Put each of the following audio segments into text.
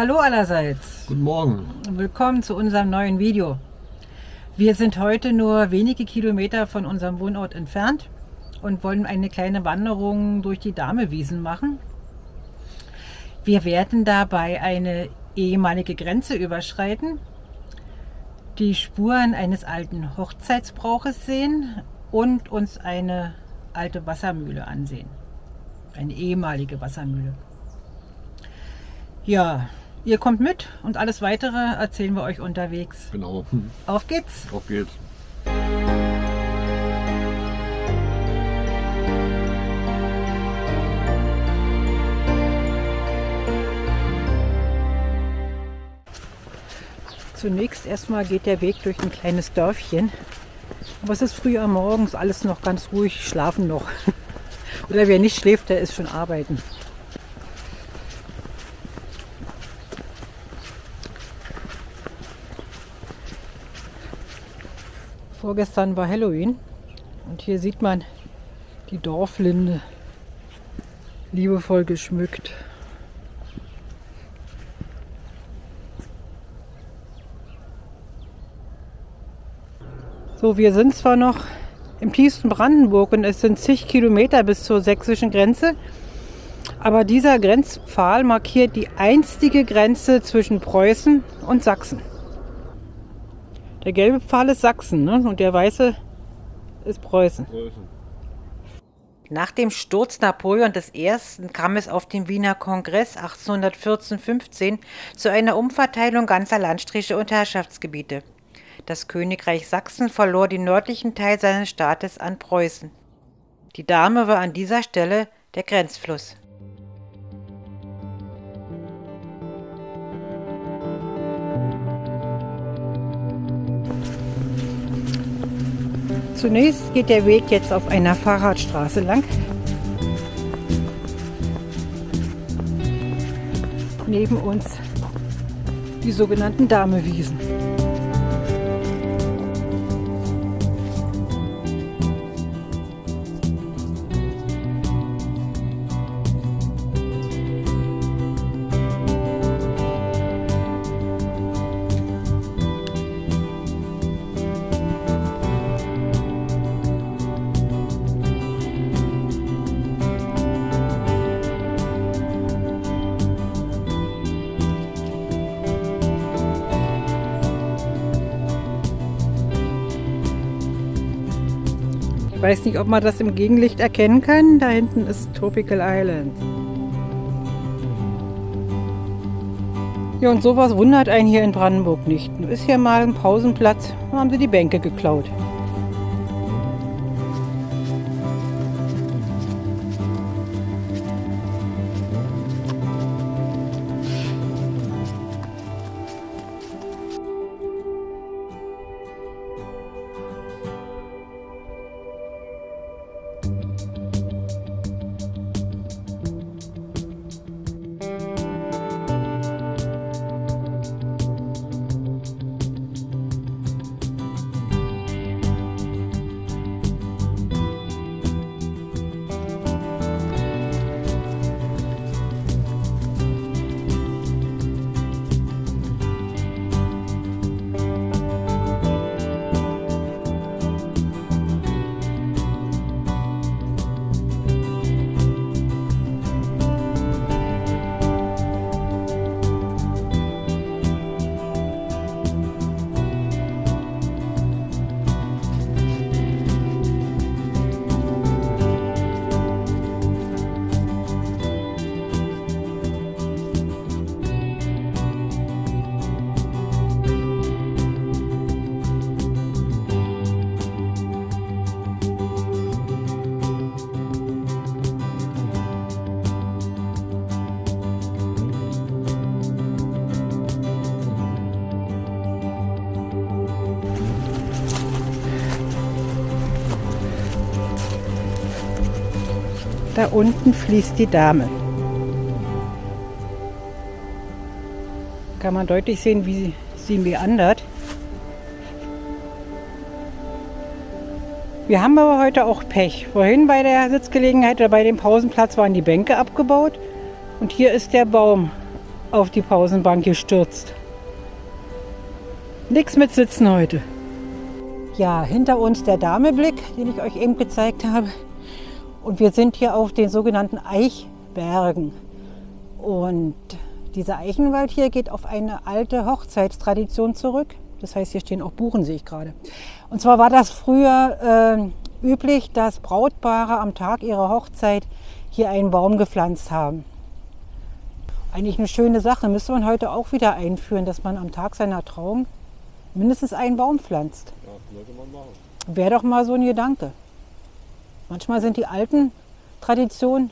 Hallo allerseits. Guten Morgen. Willkommen zu unserem neuen Video. Wir sind heute nur wenige Kilometer von unserem Wohnort entfernt und wollen eine kleine Wanderung durch die Damewiesen machen. Wir werden dabei eine ehemalige Grenze überschreiten, die Spuren eines alten Hochzeitsbrauches sehen und uns eine alte Wassermühle ansehen. Eine ehemalige Wassermühle. Ja, ihr kommt mit und alles Weitere erzählen wir euch unterwegs. Genau. Auf geht's! Auf geht's. Zunächst erstmal geht der Weg durch ein kleines Dörfchen. Aber es ist früh am Morgens, alles noch ganz ruhig, schlafen noch. Oder wer nicht schläft, der ist schon arbeiten. Vorgestern war Halloween und hier sieht man die Dorflinde liebevoll geschmückt. So, wir sind zwar noch im tiefsten Brandenburg und es sind zig Kilometer bis zur sächsischen Grenze, aber dieser Grenzpfahl markiert die einstige Grenze zwischen Preußen und Sachsen. Der gelbe Pfahl ist Sachsen, ne? Und der weiße ist Preußen. Nach dem Sturz Napoleon I. kam es auf dem Wiener Kongress 1814-15 zu einer Umverteilung ganzer Landstriche und Herrschaftsgebiete. Das Königreich Sachsen verlor den nördlichen Teil seines Staates an Preußen. Die Dahme war an dieser Stelle der Grenzfluss. Zunächst geht der Weg jetzt auf einer Fahrradstraße lang. Neben uns die sogenannten Damewiesen. Ich weiß nicht, ob man das im Gegenlicht erkennen kann. Da hinten ist Tropical Island. Ja, und sowas wundert einen hier in Brandenburg nicht. Ist hier mal ein Pausenplatz, da haben sie die Bänke geklaut. Da unten fließt die Dahme. Kann man deutlich sehen, wie sie meandert. Wir haben aber heute auch Pech. Vorhin bei der Sitzgelegenheit oder bei dem Pausenplatz waren die Bänke abgebaut und hier ist der Baum auf die Pausenbank gestürzt. Nix mit Sitzen heute. Ja, hinter uns der Dameblick, den ich euch eben gezeigt habe. Und wir sind hier auf den sogenannten Eichbergen. Und dieser Eichenwald hier geht auf eine alte Hochzeitstradition zurück. Das heißt, hier stehen auch Buchen, sehe ich gerade. Und zwar war das früher üblich, dass Brautpaare am Tag ihrer Hochzeit hier einen Baum gepflanzt haben. Eigentlich eine schöne Sache, müsste man heute auch wieder einführen, dass man am Tag seiner Trauung mindestens einen Baum pflanzt. Ja, sollte man machen. Wäre doch mal so ein Gedanke. Manchmal sind die alten Traditionen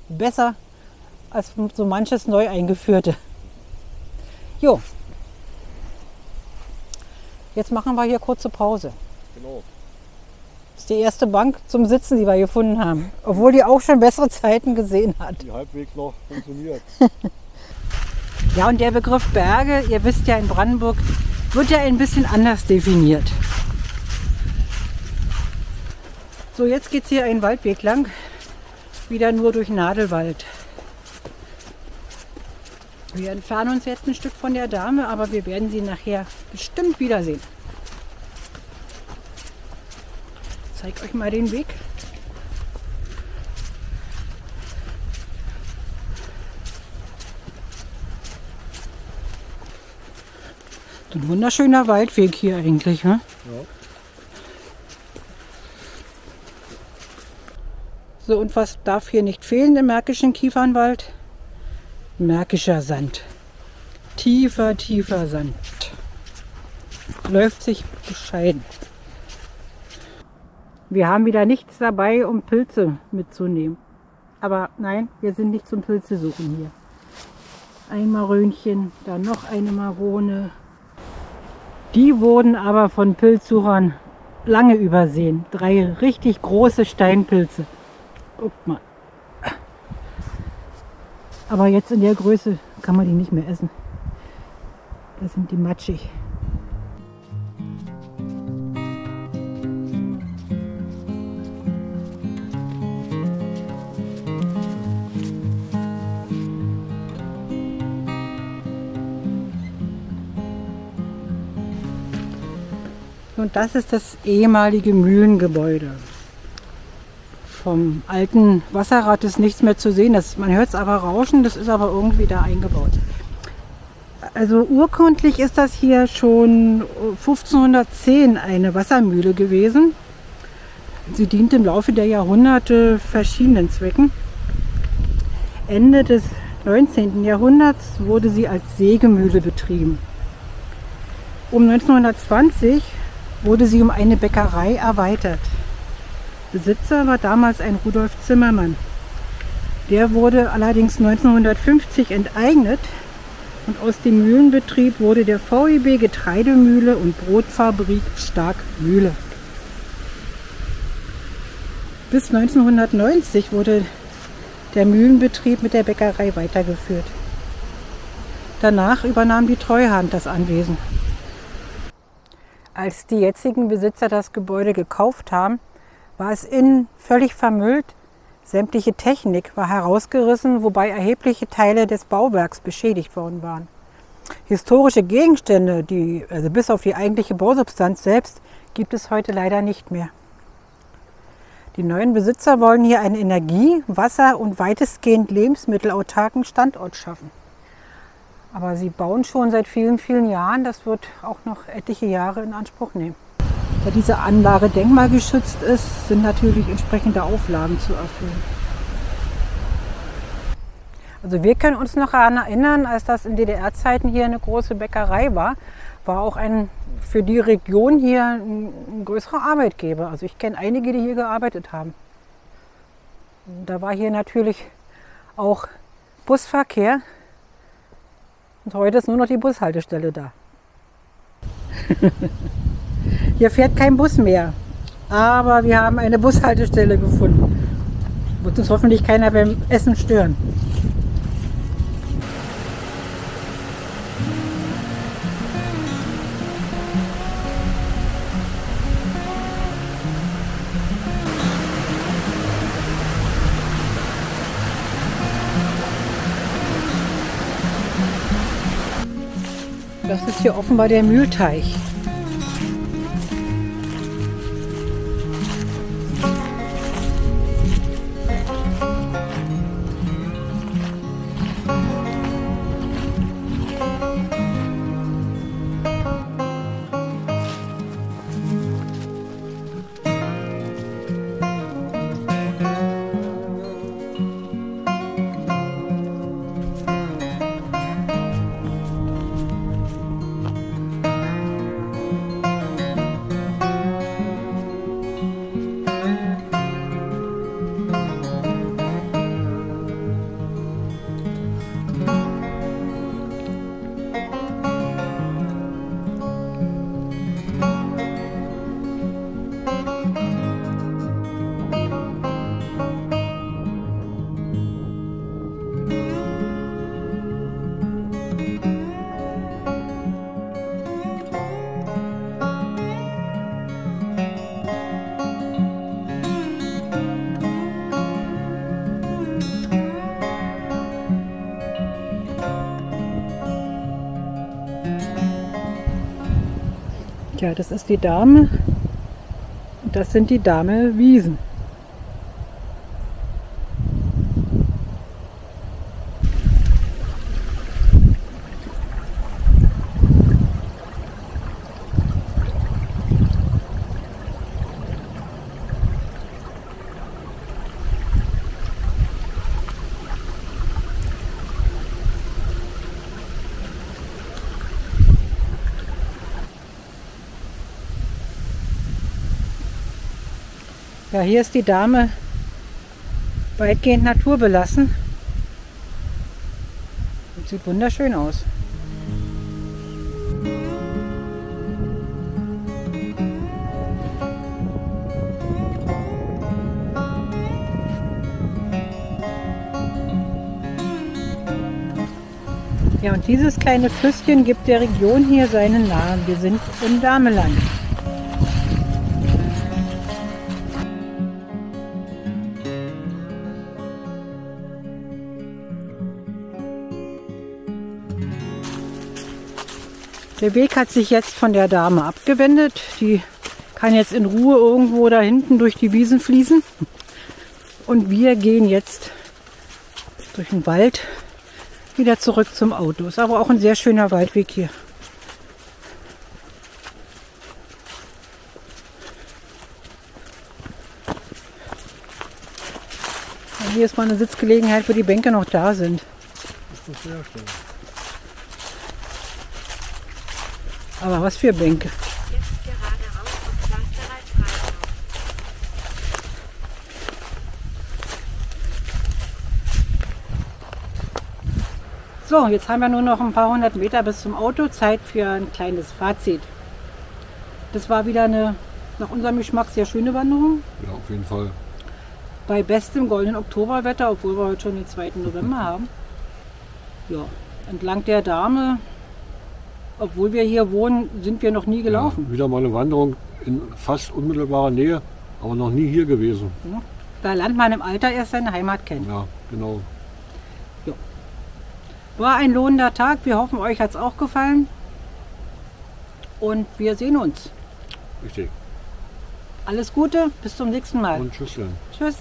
besser als so manches neu eingeführte. Jo. Jetzt machen wir hier kurze Pause. Genau. Das ist die erste Bank zum Sitzen, die wir gefunden haben. Obwohl die auch schon bessere Zeiten gesehen hat. Die halbwegs noch funktioniert. Ja, und der Begriff Berge, ihr wisst ja, in Brandenburg wird ja ein bisschen anders definiert. So, jetzt geht es hier einen Waldweg lang. Wieder nur durch Nadelwald. Wir entfernen uns jetzt ein Stück von der Dame, aber wir werden sie nachher bestimmt wiedersehen. Ich zeige euch mal den Weg. Ein wunderschöner Waldweg hier eigentlich, ne? Ja. So, und was darf hier nicht fehlen im Märkischen Kiefernwald? Märkischer Sand. Tiefer, tiefer Sand. Läuft sich bescheiden. Wir haben wieder nichts dabei, um Pilze mitzunehmen. Aber nein, wir sind nicht zum Pilze suchen hier. Ein Marönchen, dann noch eine Marone. Die wurden aber von Pilzsuchern lange übersehen. 3 richtig große Steinpilze. Guckt mal. Aber jetzt in der Größe kann man die nicht mehr essen. Da sind die matschig. Und das ist das ehemalige Mühlengebäude. Vom alten Wasserrad ist nichts mehr zu sehen. Man hört es aber rauschen, das ist aber irgendwie da eingebaut. Also urkundlich ist das hier schon 1510 eine Wassermühle gewesen. Sie diente im Laufe der Jahrhunderte verschiedenen Zwecken. Ende des 19. Jahrhunderts wurde sie als Sägemühle betrieben. Um 1920 wurde sie um eine Bäckerei erweitert. Besitzer war damals ein Rudolf Zimmermann. Der wurde allerdings 1950 enteignet und aus dem Mühlenbetrieb wurde der VEB Getreidemühle und Brotfabrik Stark-Mühle. Bis 1990 wurde der Mühlenbetrieb mit der Bäckerei weitergeführt. Danach übernahm die Treuhand das Anwesen. Als die jetzigen Besitzer das Gebäude gekauft haben, war es innen völlig vermüllt. Sämtliche Technik war herausgerissen, wobei erhebliche Teile des Bauwerks beschädigt worden waren. Historische Gegenstände, also bis auf die eigentliche Bausubstanz selbst, gibt es heute leider nicht mehr. Die neuen Besitzer wollen hier einen Energie-, Wasser- und weitestgehend lebensmittelautarken Standort schaffen. Aber sie bauen schon seit vielen, vielen Jahren. Das wird auch noch etliche Jahre in Anspruch nehmen. Da diese Anlage denkmalgeschützt ist, sind natürlich entsprechende Auflagen zu erfüllen. Also wir können uns noch daran erinnern, als das in DDR-Zeiten hier eine große Bäckerei war auch für die Region hier ein größerer Arbeitgeber. Also ich kenne einige, die hier gearbeitet haben. Da war hier natürlich auch Busverkehr. Und heute ist nur noch die Bushaltestelle da. Hier fährt kein Bus mehr, aber wir haben eine Bushaltestelle gefunden. Wird uns hoffentlich keiner beim Essen stören. Das ist hier offenbar der Mühlteich. Ja, das ist die Dahme und das sind die Dahmer Wiesen. Ja, hier ist die Dahme weitgehend naturbelassen und sieht wunderschön aus. Ja, und dieses kleine Flüsschen gibt der Region hier seinen Namen. Wir sind im Dahmeland. Der Weg hat sich jetzt von der Dahme abgewendet. Die kann jetzt in Ruhe irgendwo da hinten durch die Wiesen fließen. Und wir gehen jetzt durch den Wald wieder zurück zum Auto. Ist aber auch ein sehr schöner Waldweg hier. Und hier ist mal eine Sitzgelegenheit, wo die Bänke noch da sind. Das ist sehr schön. Aber was für Bänke. Jetzt geradeaus auf Pflasterwald Freiburg. So, jetzt haben wir nur noch ein paar hundert Meter bis zum Auto. Zeit für ein kleines Fazit. Das war wieder eine, nach unserem Geschmack, sehr schöne Wanderung. Ja, auf jeden Fall. Bei bestem goldenen Oktoberwetter, obwohl wir heute schon den 2. November haben. Ja, entlang der Dahme, obwohl wir hier wohnen, sind wir noch nie gelaufen. Ja, wieder mal eine Wanderung in fast unmittelbarer Nähe, aber noch nie hier gewesen. Ja, da lernt man im Alter erst seine Heimat kennen. Ja, genau. Ja. War ein lohnender Tag. Wir hoffen, euch hat es auch gefallen. Und wir sehen uns. Richtig. Alles Gute, bis zum nächsten Mal. Und tschüss dann. Tschüss.